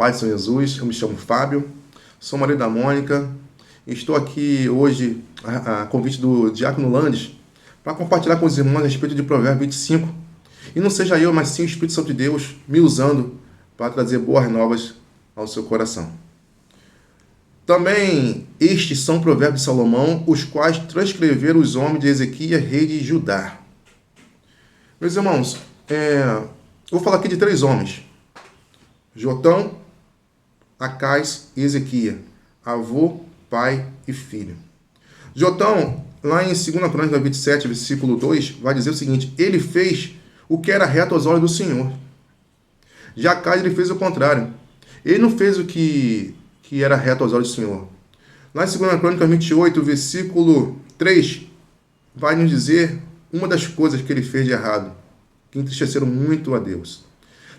paz, Senhor Jesus. Eu me chamo Fábio, sou marido da Mônica e estou aqui hoje a convite do Diácono Landes para compartilhar com os irmãos a respeito de Provérbios 25. E não seja eu, mas sim o Espírito Santo de Deus me usando para trazer boas novas ao seu coração. Também estes são provérbios de Salomão, os quais transcreveram os homens de Ezequias, rei de Judá. Meus irmãos, vou falar aqui de 3 homens: Jotão, Acais e Ezequias, avô, pai e filho. Jotão, lá em 2 Crônicas 27, versículo 2, vai dizer o seguinte: ele fez o que era reto aos olhos do Senhor. Já Acais, ele fez o contrário. Ele não fez o que era reto aos olhos do Senhor. Lá em 2 Crônicas 28, versículo 3, vai nos dizer uma das coisas que ele fez de errado, que entristeceram muito a Deus.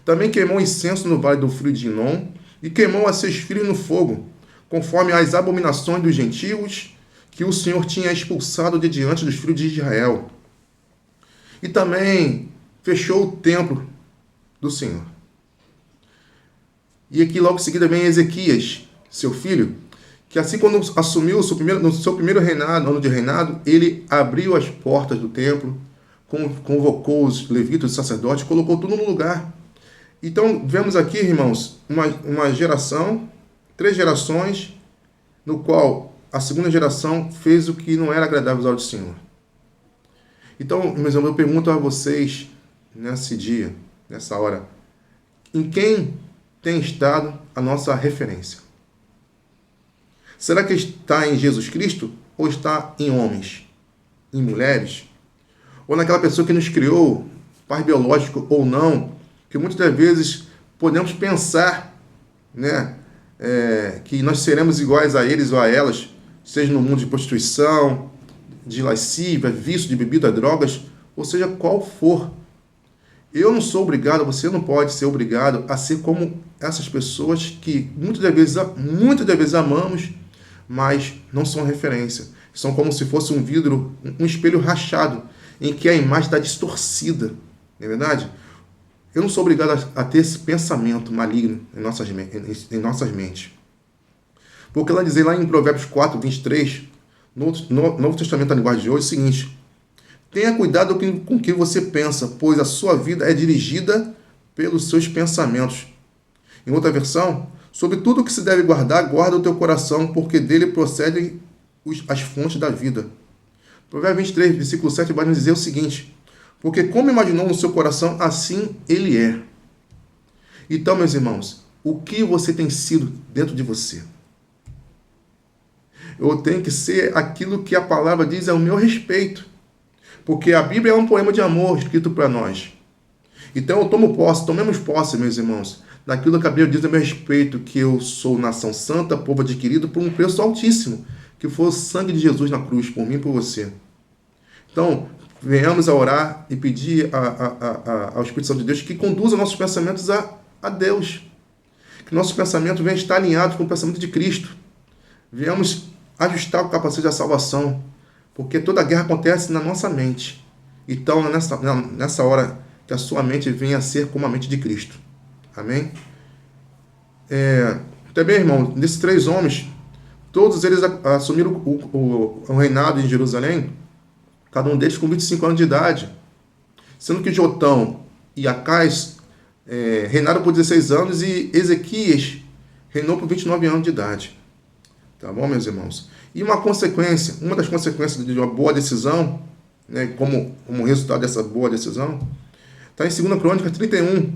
Também queimou incenso no vale do filho de Inom e queimou a seus filhos no fogo, conforme as abominações dos gentios que o Senhor tinha expulsado de diante dos filhos de Israel. E também fechou o templo do Senhor. E aqui logo em seguida vem Ezequias, seu filho, que assim quando assumiu no seu primeiro reinado, ano de reinado, ele abriu as portas do templo, convocou os levitas, os sacerdotes, colocou tudo no lugar. Então, vemos aqui, irmãos, uma geração, 3 gerações, no qual a segunda geração fez o que não era agradável aos olhos do Senhor. Então, meus irmãos, eu pergunto a vocês, nesse dia, nessa hora, em quem tem estado a nossa referência? Será que está em Jesus Cristo ou está em homens, em mulheres? Ou naquela pessoa que nos criou, pai biológico ou não, que muitas das vezes podemos pensar, que nós seremos iguais a eles ou a elas, seja no mundo de prostituição, de lascívia, vício de bebida, drogas, ou seja, qual for. Eu não sou obrigado, você não pode ser obrigado a ser como essas pessoas que muitas das vezes amamos, mas não são referência. São como se fosse um vidro, um espelho rachado, em que a imagem está distorcida. Não é verdade? Eu não sou obrigado a ter esse pensamento maligno em nossas mentes. Porque ela diz lá em Provérbios 4, 23, no Novo Testamento, a linguagem de hoje, é o seguinte: tenha cuidado com o que você pensa, pois a sua vida é dirigida pelos seus pensamentos. Em outra versão, sobre tudo o que se deve guardar, guarda o teu coração, porque dele procedem as fontes da vida. Provérbios 23, versículo 7, vai nos dizer o seguinte: porque como imaginou no seu coração, assim ele é. Então, meus irmãos, o que você tem sido dentro de você? Eu tenho que ser aquilo que a palavra diz ao meu respeito. Porque a Bíblia é um poema de amor escrito para nós. Então eu tomemos posse, meus irmãos, daquilo que a Bíblia diz a meu respeito, que eu sou nação santa, povo adquirido por um preço altíssimo, que foi o sangue de Jesus na cruz, por mim e por você. Então, venhamos a orar e pedir ao Espírito Santo de Deus que conduza nossos pensamentos a Deus. Que nossos pensamentos venham estar alinhados com o pensamento de Cristo. Venhamos ajustar o capacete da salvação, porque toda guerra acontece na nossa mente. Então, nessa hora, que a sua mente venha a ser como a mente de Cristo. Amém? Também, irmão, desses 3 homens, todos eles assumiram o reinado em Jerusalém, cada um deles com 25 anos de idade. Sendo que Jotão e Acais reinaram por 16 anos e Ezequias reinou por 29 anos de idade. Tá bom, meus irmãos? E uma das consequências de uma boa decisão, como resultado dessa boa decisão, está em 2 Crônicas 31,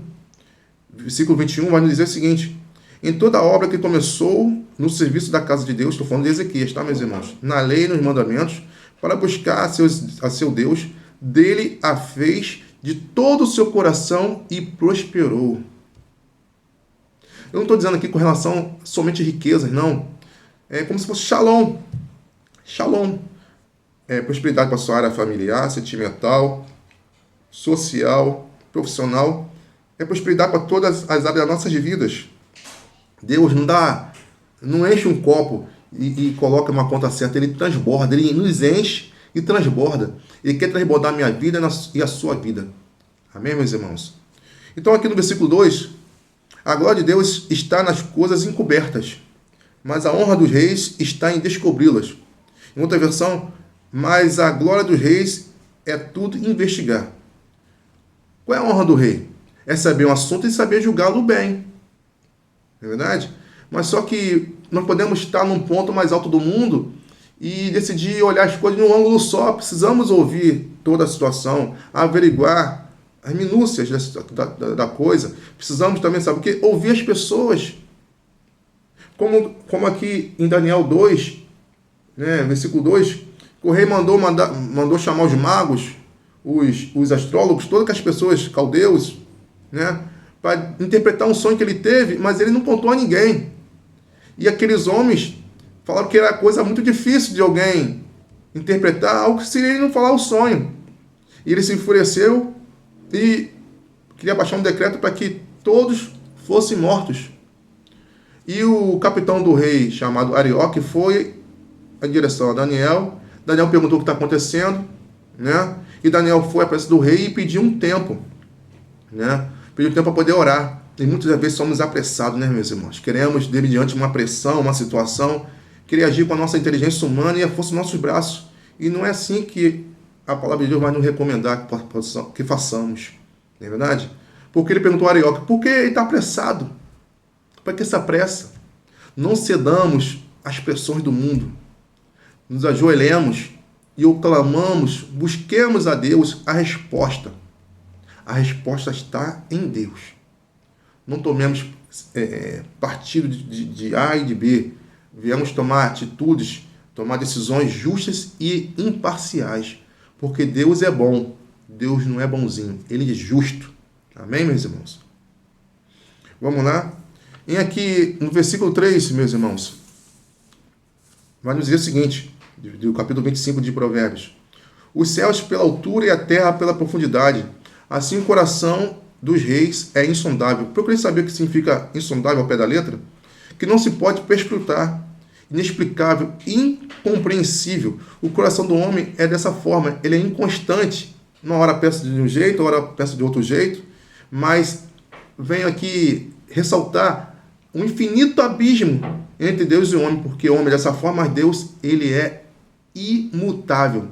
versículo 21, vai nos dizer o seguinte: em toda a obra que começou no serviço da casa de Deus, estou falando de Ezequias, tá, meus irmãos? Na lei e nos mandamentos, para buscar a seu Deus, dele a fez de todo o seu coração e prosperou. Eu não estou dizendo aqui com relação somente a riquezas, não. É como se fosse shalom. Shalom. Prosperidade para a sua área familiar, sentimental, social, profissional. É prosperidade para todas as áreas das nossas vidas. Deus não enche um copo e coloca uma conta certa. Ele transborda, ele nos enche e transborda. Ele quer transbordar a minha vida e a sua vida. Amém, meus irmãos? Então aqui no versículo 2, A glória de Deus está nas coisas encobertas, mas a honra dos reis está em descobri-las. Em outra versão, mas a glória dos reis é tudo investigar. Qual é a honra do rei? É saber um assunto e saber julgá-lo bem. Não é verdade? Mas só que nós podemos estar num ponto mais alto do mundo e decidir olhar as coisas num ângulo só. Precisamos ouvir toda a situação, averiguar as minúcias da coisa. Precisamos também, sabe o quê? Ouvir as pessoas. Como aqui em Daniel 2, né, versículo 2, o rei mandou chamar os magos, os astrólogos, todas as pessoas, caldeus, né, para interpretar um sonho que ele teve, mas ele não contou a ninguém. E aqueles homens falaram que era coisa muito difícil de alguém interpretar algo se ele não falar o sonho. E ele se enfureceu e queria baixar um decreto para que todos fossem mortos. E o capitão do rei, chamado Arioque, foi em direção a Daniel. Daniel perguntou o que está acontecendo, né? E Daniel foi à presença do rei e pediu um tempo, né? Pediu um tempo para poder orar. E muitas vezes somos apressados, né, meus irmãos? Queremos, diante de uma pressão, uma situação, querer agir com a nossa inteligência humana e a força dos nossos braços. E não é assim que a palavra de Deus vai nos recomendar que façamos. Não é verdade? Porque ele perguntou a Arioque, por que ele está apressado? Para que essa pressa? Não cedamos às pressões do mundo. Nos ajoelhemos e o clamamos, busquemos a Deus a resposta. A resposta está em Deus. Não tomemos partido de A e de B. Viemos tomar atitudes, tomar decisões justas e imparciais. Porque Deus é bom. Deus não é bonzinho. Ele é justo. Amém, meus irmãos? Vamos lá? E aqui no versículo 3, meus irmãos, vai nos dizer o seguinte, do capítulo 25 de Provérbios. Os céus pela altura e a terra pela profundidade. Assim o coração dos reis é insondável. Procurei saber o que significa insondável ao pé da letra. Que não se pode perscrutar. Inexplicável, incompreensível. O coração do homem é dessa forma. Ele é inconstante. Uma hora pensa de um jeito, outra hora pensa de outro jeito. Mas venho aqui ressaltar um infinito abismo entre Deus e o homem. Porque o homem é dessa forma, mas Deus, ele é imutável.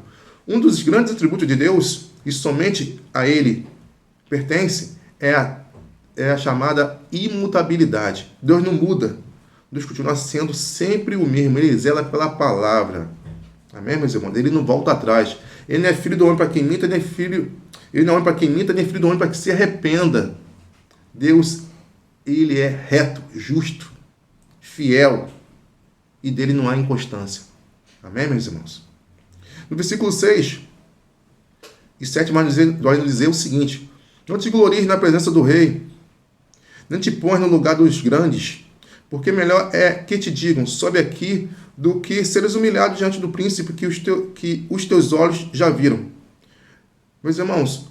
Um dos grandes atributos de Deus, e somente a ele pertence, é a chamada imutabilidade. Deus não muda. Deus continua sendo sempre o mesmo. Ele zela pela palavra. Amém, meus irmãos? Ele não volta atrás. Ele não é filho do homem para quem minta, nem filho... Ele não é homem para quem minta, nem filho do homem para que se arrependa. Deus, ele é reto, justo, fiel. E dele não há inconstância. Amém, meus irmãos? No versículo 6 e 7 vai nos dizer o seguinte: não te glories na presença do rei, nem te pões no lugar dos grandes, porque melhor é que te digam, sobe aqui, do que seres humilhados diante do príncipe que os teus olhos já viram. Meus irmãos,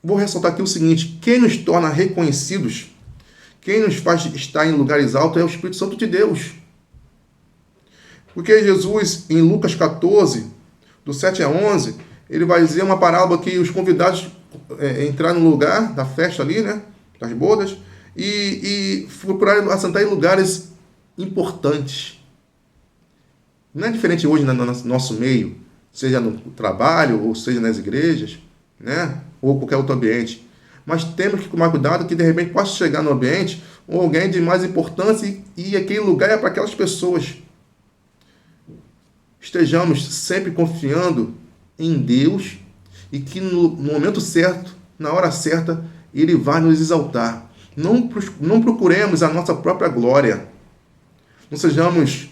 vou ressaltar aqui o seguinte: quem nos torna reconhecidos, quem nos faz estar em lugares altos é o Espírito Santo de Deus. Porque Jesus, em Lucas 14, do 7 a 11, ele vai dizer uma parábola que os convidados entraram no lugar da festa ali, né, das bodas, e procuraram assentar em lugares importantes. Não é diferente hoje no nosso meio, seja no trabalho, ou seja nas igrejas, né, ou qualquer outro ambiente. Mas temos que tomar cuidado que de repente possa chegar no ambiente ou alguém de mais importância e aquele lugar é para aquelas pessoas. Estejamos sempre confiando em Deus e que no momento certo, na hora certa, Ele vai nos exaltar. Não procuremos a nossa própria glória. Não sejamos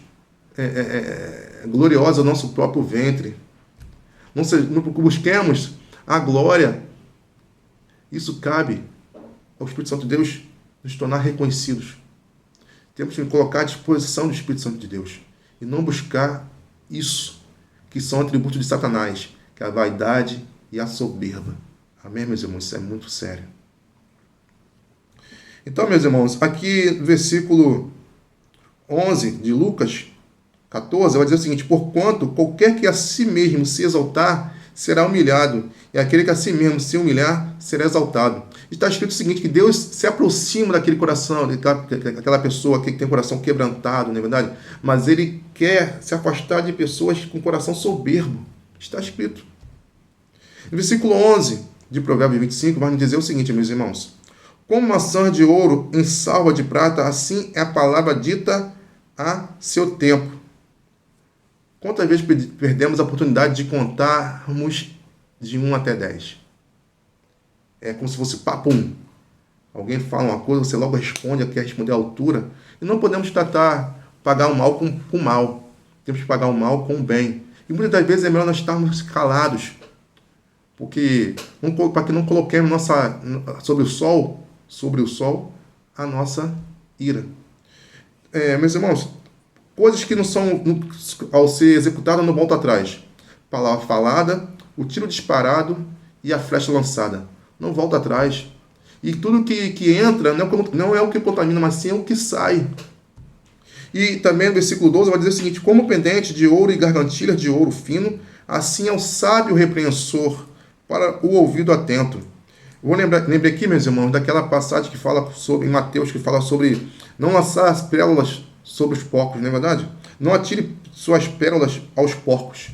gloriosos ao nosso próprio ventre. Não busquemos a glória. Isso cabe ao Espírito Santo de Deus nos tornar reconhecidos. Temos que colocar à disposição do Espírito Santo de Deus e não buscar isso, que são atributos de Satanás, que é a vaidade e a soberba. Amém, meus irmãos? Isso é muito sério. Então, meus irmãos, aqui no versículo 11 de Lucas 14, vai dizer o seguinte: porquanto qualquer que a si mesmo se exaltar, será humilhado, e aquele que a si mesmo se humilhar, será exaltado. Está escrito o seguinte, que Deus se aproxima daquele coração, daquela pessoa que tem o coração quebrantado, não é verdade? Mas Ele quer se afastar de pessoas com coração soberbo. Está escrito. No versículo 11 de Provérbios 25, vai nos dizer o seguinte, meus irmãos. Como maçã de ouro em salva de prata, assim é a palavra dita a seu tempo. Quantas vezes perdemos a oportunidade de contarmos de 1 até 10? É como se fosse papum. Alguém fala uma coisa, você logo responde, quer responder à altura. E não podemos pagar o mal com o mal. Temos que pagar o mal com o bem. E muitas das vezes é melhor nós estarmos calados. Porque, para que não coloquemos sobre o sol, a nossa ira. Meus irmãos, coisas que não são, ao ser executadas, não voltam atrás. Palavra falada, o tiro disparado e a flecha lançada. Não volta atrás. E tudo que entra não é o que contamina, mas sim é o que sai. E também no versículo 12 vai dizer o seguinte: como pendente de ouro e gargantilhas de ouro fino, assim é o sábio repreensor para o ouvido atento. Lembrei aqui, meus irmãos, daquela passagem que fala sobre, em Mateus, que fala sobre não lançar as pérolas sobre os porcos, não é verdade? Não atire suas pérolas aos porcos.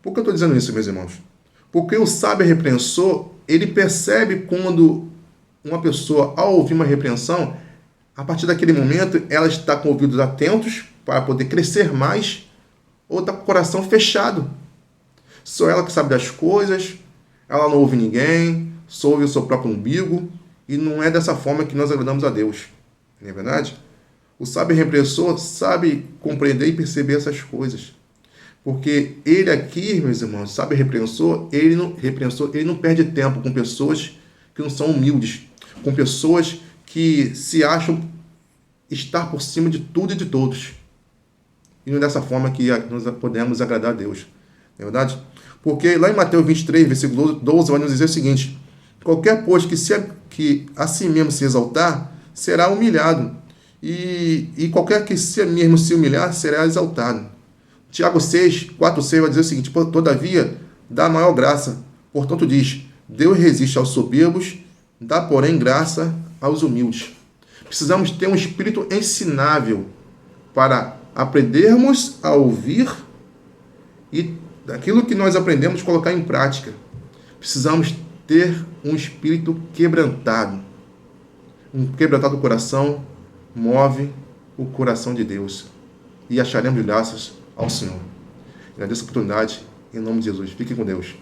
Por que eu estou dizendo isso, meus irmãos? Porque o sábio repreensor, ele percebe quando uma pessoa, ao ouvir uma repreensão, a partir daquele momento, ela está com ouvidos atentos para poder crescer mais, ou está com o coração fechado. Só ela que sabe das coisas, ela não ouve ninguém, só ouve o seu próprio umbigo, e não é dessa forma que nós agradamos a Deus. Não é verdade? O sábio repreensor sabe compreender e perceber essas coisas. Porque ele aqui, meus irmãos, sabe repreensor, ele não perde tempo com pessoas que não são humildes, com pessoas que se acham estar por cima de tudo e de todos. E não é dessa forma que nós podemos agradar a Deus. Não é verdade? Porque lá em Mateus 23, versículo 12, vai nos dizer o seguinte: qualquer, pois, que a si mesmo se exaltar, será humilhado. E qualquer que si mesmo se humilhar, será exaltado. Tiago 6, 4, 6 vai dizer o seguinte: todavia, dá maior graça. Portanto diz, Deus resiste aos soberbos, dá, porém, graça aos humildes. Precisamos ter um espírito ensinável para aprendermos a ouvir e daquilo que nós aprendemos colocar em prática. Precisamos ter um espírito quebrantado. Um quebrantado coração move o coração de Deus. E acharemos graças ao Senhor. Agradeço a oportunidade, em nome de Jesus. Fiquem com Deus.